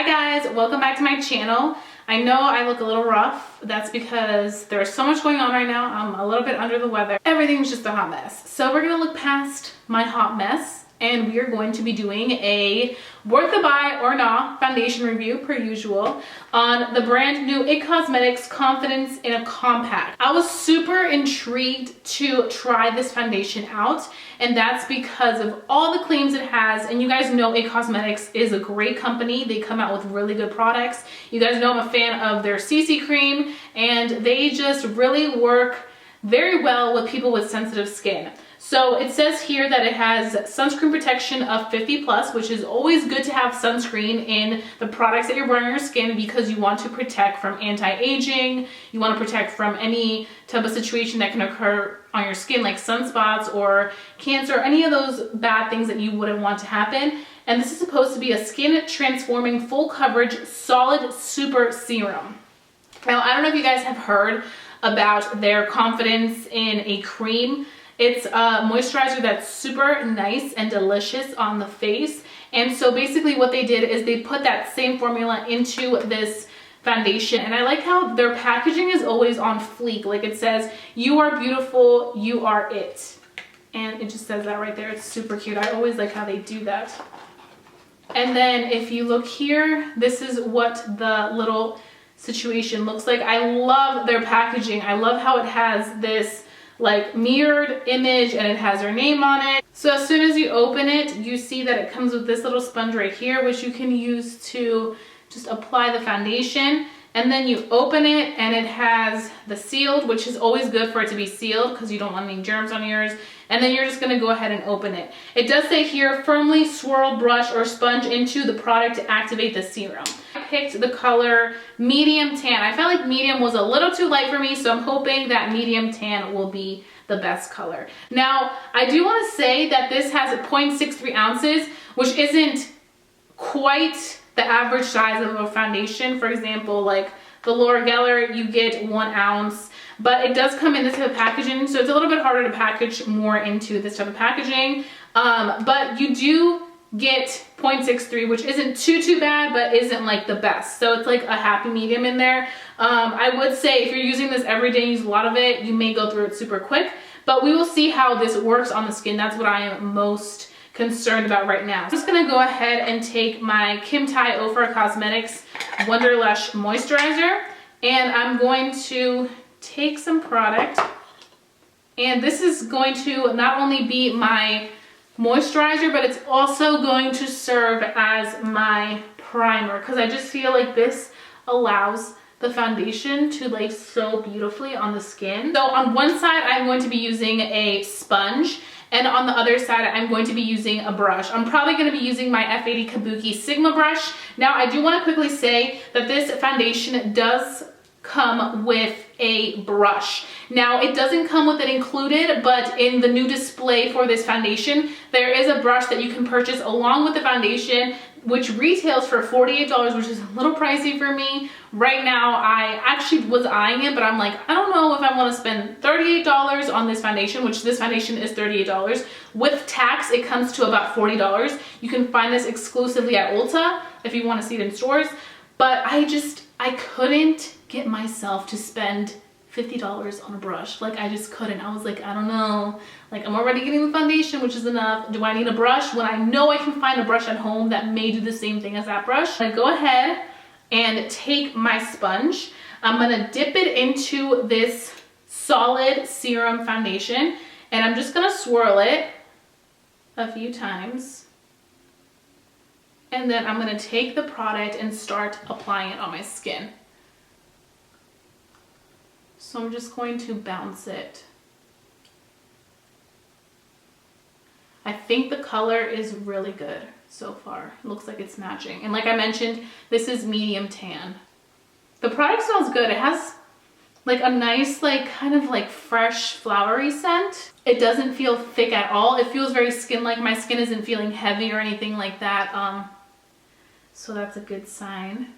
Hi guys, welcome back to my channel. I know I look a little rough. That's because there's so much going on right now. I'm a little bit under the weather. Everything's just a hot mess. So we're gonna look past my hot mess and we are going to be doing a worth the buy or not foundation review per usual on the brand new IT Cosmetics Confidence in a Compact. I was super intrigued to try this foundation out, and that's because of all the claims it has. And you guys know IT Cosmetics is a great company. They come out with really good products. You guys know I'm a fan of their CC cream, and they just really work very well with people with sensitive skin. So it says here that it has sunscreen protection of 50+, which is always good to have sunscreen in the products that you're wearing on your skin because you want to protect from anti-aging. You want to protect from any type of situation that can occur on your skin, like sunspots or cancer, any of those bad things that you wouldn't want to happen. And this is supposed to be a skin transforming full coverage solid super serum. Now, I don't know if you guys have heard about their Confidence in a Cream. It's a moisturizer that's super nice and delicious on the face. And so basically what they did is they put that same formula into this foundation. And I like how their packaging is always on fleek. Like it says, "You are beautiful, you are it." And it just says that right there. It's super cute. I always like how they do that. And then if you look here, this is what the little situation looks like. I love their packaging. I love how it has this like mirrored image and it has her name on it. So as soon as you open it, you see that it comes with this little sponge right here, which you can use to just apply the foundation. And then you open it and it has the sealed, which is always good for it to be sealed because you don't want any germs on yours. And then you're just gonna go ahead and open it. It does say here, firmly swirl, brush, or sponge into the product to activate the serum. I picked the color medium tan. I felt like medium was a little too light for me, so I'm hoping that medium tan will be the best color. Now, I do wanna say that this has 0.63 ounces, which isn't quite the average size of a foundation. For example, like the Laura Geller, you get 1 ounce, but it does come in this type of packaging, so it's a little bit harder to package more into this type of packaging. But you do get 0.63, which isn't too bad, but isn't like the best. So it's like a happy medium in there. I would say if you're using this every day, use a lot of it, you may go through it super quick, but we will see how this works on the skin. That's what I am most concerned about right now. I'm just gonna go ahead and take my Kim Tai Ofra Cosmetics Wonderlush Moisturizer, and I'm going to take some product, and this is going to not only be my moisturizer, but it's also going to serve as my primer, because I just feel like this allows the foundation to lay so beautifully on the skin. So on one side, I'm going to be using a sponge, and on the other side, I'm going to be using a brush. I'm probably going to be using my F80 Kabuki Sigma brush. Now, I do want to quickly say that this foundation does come with a brush. Now, it doesn't come with it included, but in the new display for this foundation, there is a brush that you can purchase along with the foundation, which retails for $48, which is a little pricey for me. Right now, I actually was eyeing it, but I'm like, I don't know if I want to spend $38 on this foundation, which this foundation is $38. With tax, it comes to about $40. You can find this exclusively at Ulta if you want to see it in stores. But I couldn't get myself to spend $50 on a brush. Like, I just couldn't. I was like, I don't know. Like, I'm already getting the foundation, which is enough. Do I need a brush when I know I can find a brush at home that may do the same thing as that brush? I go ahead and take my sponge. I'm gonna dip it into this solid serum foundation, and I'm just gonna swirl it a few times. And then I'm gonna take the product and start applying it on my skin. So I'm just going to bounce it. I think the color is really good so far. It looks like it's matching. And like I mentioned, this is medium tan. The product smells good. It has like a nice, like kind of like fresh flowery scent. It doesn't feel thick at all. It feels very skin-like. My skin isn't feeling heavy or anything like that. So that's a good sign.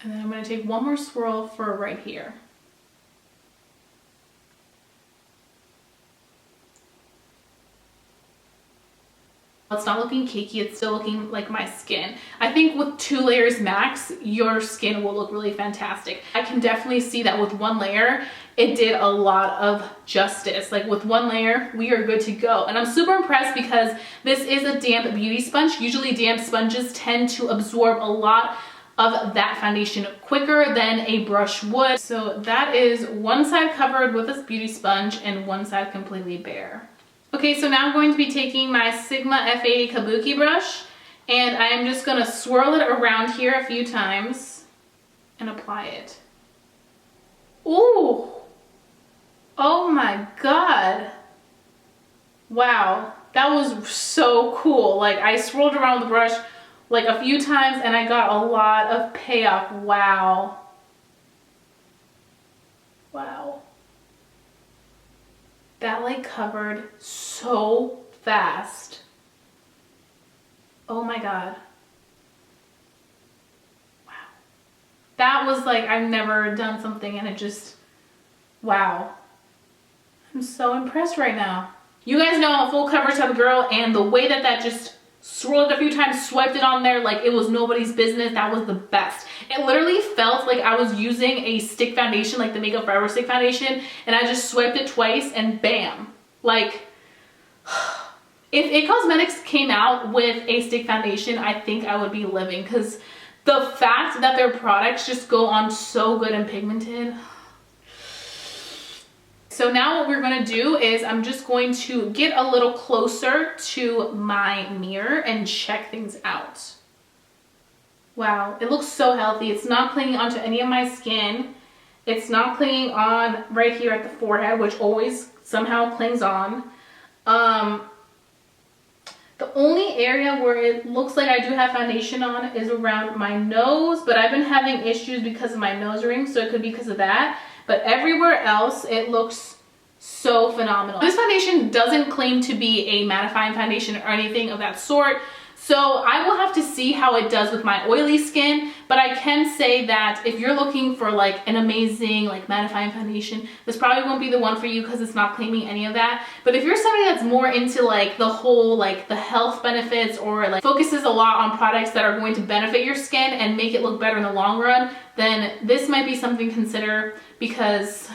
And then I'm going to take one more swirl for right here. It's not looking cakey, it's still looking like my skin. I think with 2 layers max, your skin will look really fantastic. I can definitely see that with 1 layer, it did a lot of justice. Like with 1 layer, we are good to go. And I'm super impressed because this is a damp beauty sponge. Usually damp sponges tend to absorb a lot of that foundation quicker than a brush would. So that is one side covered with this beauty sponge and one side completely bare. Okay, so now I'm going to be taking my Sigma F80 Kabuki brush, and I am just gonna swirl it around here a few times and apply it. Ooh! Oh my God! Wow, that was so cool. Like, I swirled around the brush like a few times and I got a lot of payoff. Wow. Wow. That like covered so fast. Oh my God. Wow. That was like, I've never done something and it just, wow. I'm so impressed right now. You guys know I'm a full coverage type of girl, and the way that that just swirled a few times, swiped it on there like it was nobody's business, that was the best. It literally felt like I was using a stick foundation, like the Makeup Forever stick foundation, and I just swiped it twice and bam. Like, if It Cosmetics came out with a stick foundation, I think I would be living, because the fact that their products just go on so good and pigmented. So now what we're going to do is I'm just going to get a little closer to my mirror and check things out. Wow, it looks so healthy. It's not clinging onto any of my skin. It's not clinging on right here at the forehead, which always somehow clings on. The only area where it looks like I do have foundation on is around my nose, but I've been having issues because of my nose ring, so it could be because of that. But everywhere else, it looks so phenomenal. This foundation doesn't claim to be a mattifying foundation or anything of that sort, so I will have to see how it does with my oily skin, but I can say that if you're looking for like an amazing like mattifying foundation, this probably won't be the one for you because it's not claiming any of that. But if you're somebody that's more into like the whole like the health benefits, or like focuses a lot on products that are going to benefit your skin and make it look better in the long run, then this might be something to consider because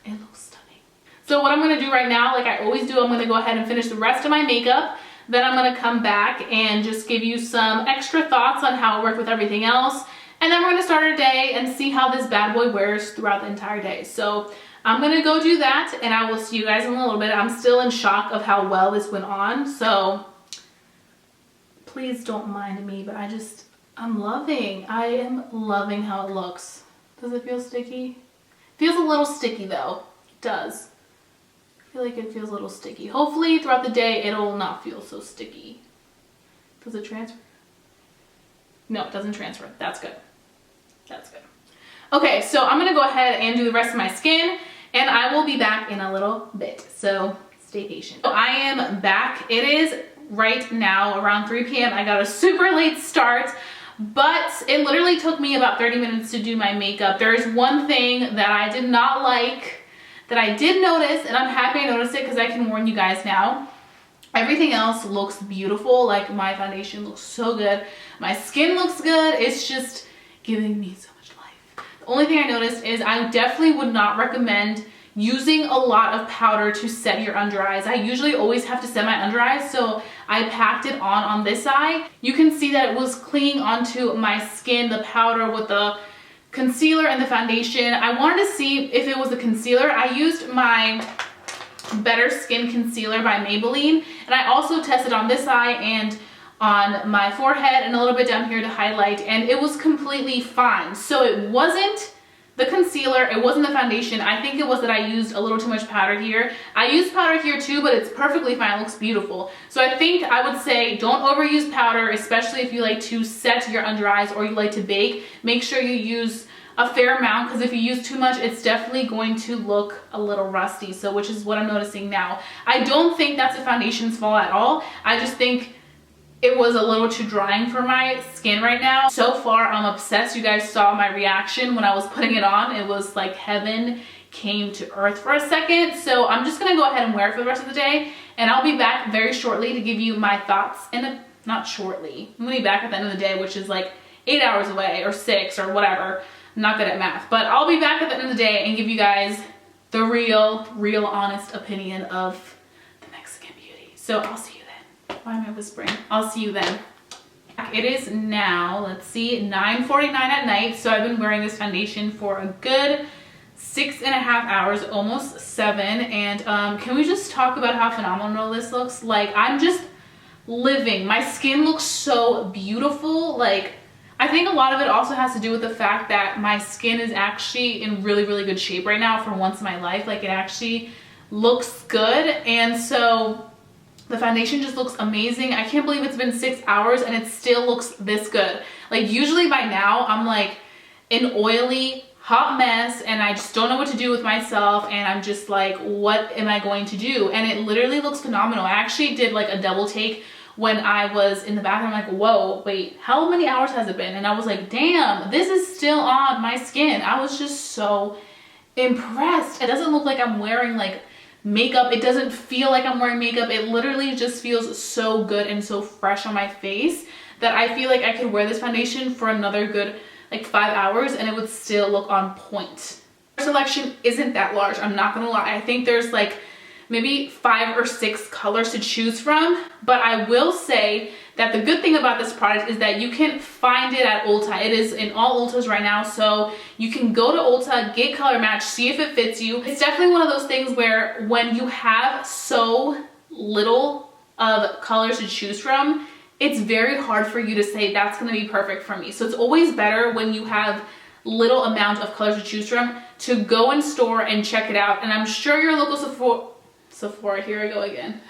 it looks stunning. So what I'm going to do right now, like I always do, I'm going to go ahead and finish the rest of my makeup. Then I'm going to come back and just give you some extra thoughts on how it worked with everything else. And then we're going to start our day and see how this bad boy wears throughout the entire day. So I'm going to go do that, and I will see you guys in a little bit. I'm still in shock of how well this went on. So please don't mind me, but I am loving how it looks. Does it feel sticky? Feels a little sticky though. It does. I feel like it feels a little sticky. Hopefully throughout the day it'll not feel so sticky. Does it transfer? No, it doesn't transfer. That's good. That's good. Okay, so I'm gonna go ahead and do the rest of my skin, and I will be back in a little bit. So stay patient. So I am back. It is right now around 3 p.m. I got a super late start, but it literally took me about 30 minutes to do my makeup. There is one thing that I did not like that I did notice, and I'm happy I noticed it because I can warn you guys now. Everything else looks beautiful. Like my foundation looks so good. My skin looks good. It's just giving me so much life. The only thing I noticed is I definitely would not recommend using a lot of powder to set your under eyes. I usually always have to set my under eyes, so I packed it on this eye. You can see that it was clinging onto my skin, the powder with the concealer and the foundation. I wanted to see if it was the concealer. I used my Better Skin Concealer by Maybelline, and I also tested on this eye and on my forehead and a little bit down here to highlight, and it was completely fine. So it wasn't the concealer, it wasn't the foundation. I think it was that I used a little too much powder here. I used powder here too, but it's perfectly fine. It looks beautiful. So I think I would say don't overuse powder, especially if you like to set your under eyes or you like to bake. Make sure you use a fair amount, because if you use too much, it's definitely going to look a little rusty. So which is what I'm noticing now. I don't think that's the foundation's fault at all. I just think it was a little too drying for my skin right now. So far, I'm obsessed. You guys saw my reaction when I was putting it on. It was like heaven came to earth for a second. So I'm just gonna go ahead and wear it for the rest of the day, And I'll be back very shortly to give you my thoughts, and not shortly. I'm gonna be back at the end of the day, which is like 8 hours away or 6 or whatever. I'm not good at math, but I'll be back at the end of the day and give you guys the real honest opinion of the Mexican Beauty. So I'll see you then. Why am I whispering? I'll see you then. It is now, let's see, 9:49 at night. So I've been wearing this foundation for a good 6.5 hours, almost 7. And can we just talk about how phenomenal this looks? Like, I'm just living. My skin looks so beautiful. Like, I think a lot of it also has to do with the fact that my skin is actually in really good shape right now for once in my life. Like, it actually looks good. And so the foundation just looks amazing. I can't believe it's been 6 hours and it still looks this good. Like, usually by now I'm like an oily hot mess and I just don't know what to do with myself, and I'm just like, what am I going to do? And it literally looks phenomenal. I actually did like a double take when I was in the bathroom. I'm like, whoa, wait, how many hours has it been? And I was like, damn, this is still on my skin. I was just so impressed. It doesn't look like I'm wearing like makeup. It doesn't feel like I'm wearing makeup. It literally just feels so good and so fresh on my face that I feel like I could wear this foundation for another good like 5 hours and it would still look on point. Our selection isn't that large, I'm not gonna lie. I think there's like maybe 5 or 6 colors to choose from, but I will say that the good thing about this product is that you can find it at Ulta. It is in all Ultas right now, so you can go to Ulta, get color match, see if it fits you. It's definitely one of those things where when you have so little of colors to choose from, it's very hard for you to say that's gonna be perfect for me. So it's always better when you have little amount of colors to choose from to go in store and check it out. And I'm sure your local Sephora, here I go again.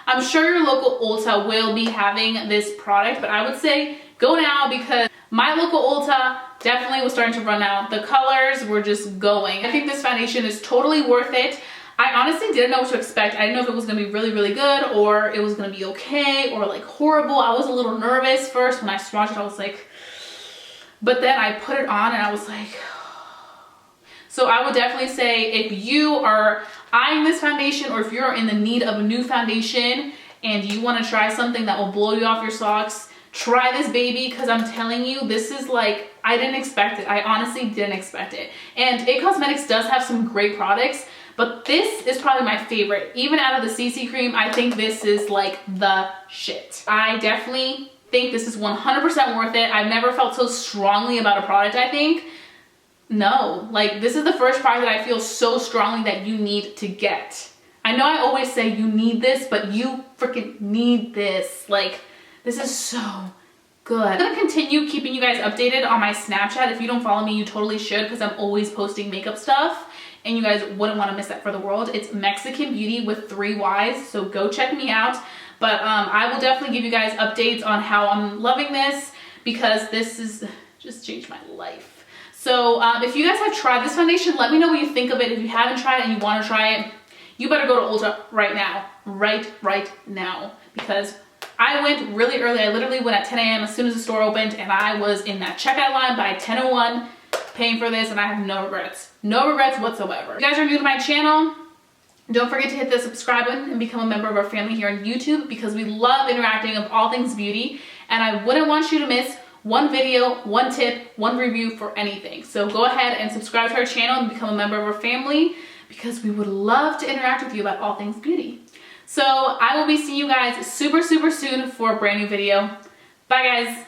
I'm sure your local Ulta will be having this product, but I would say go now because my local Ulta definitely was starting to run out. The colors were just going. I think this foundation is totally worth it. I honestly didn't know what to expect. I didn't know if it was gonna be really good or it was gonna be okay or like horrible. I was a little nervous first when I swatched it. I was like, but then I put it on and I was like, so I would definitely say if you are eyeing this foundation or if you're in the need of a new foundation and you want to try something that will blow you off your socks, try this baby, because I'm telling you, this is like, I didn't expect it. I honestly didn't expect it. And It Cosmetics does have some great products, but this is probably my favorite. Even out of the CC cream, I think this is like the shit. I definitely think this is 100% worth it. I've never felt so strongly about a product, I think. No, like this is the first product that I feel so strongly that you need to get. I know I always say you need this, but you freaking need this. Like, this is so good. I'm gonna continue keeping you guys updated on my Snapchat. If you don't follow me, you totally should, because I'm always posting makeup stuff and you guys wouldn't want to miss that for the world. It's Mexican Beauty with 3 Ys, so go check me out. But I will definitely give you guys updates on how I'm loving this, because this is just changed my life. So if you guys have tried this foundation, let me know what you think of it. If you haven't tried it and you want to try it, you better go to Ulta right now, right now, because I went really early. I literally went at 10 a.m. as soon as the store opened, and I was in that checkout line by 10:01 paying for this, and I have no regrets whatsoever. If you guys are new to my channel, don't forget to hit the subscribe button and become a member of our family here on YouTube, because we love interacting of all things beauty, and I wouldn't want you to miss one video, one tip, one review for anything. So go ahead and subscribe to our channel and become a member of our family, because we would love to interact with you about all things beauty. So I will be seeing you guys super soon for a brand new video. Bye guys.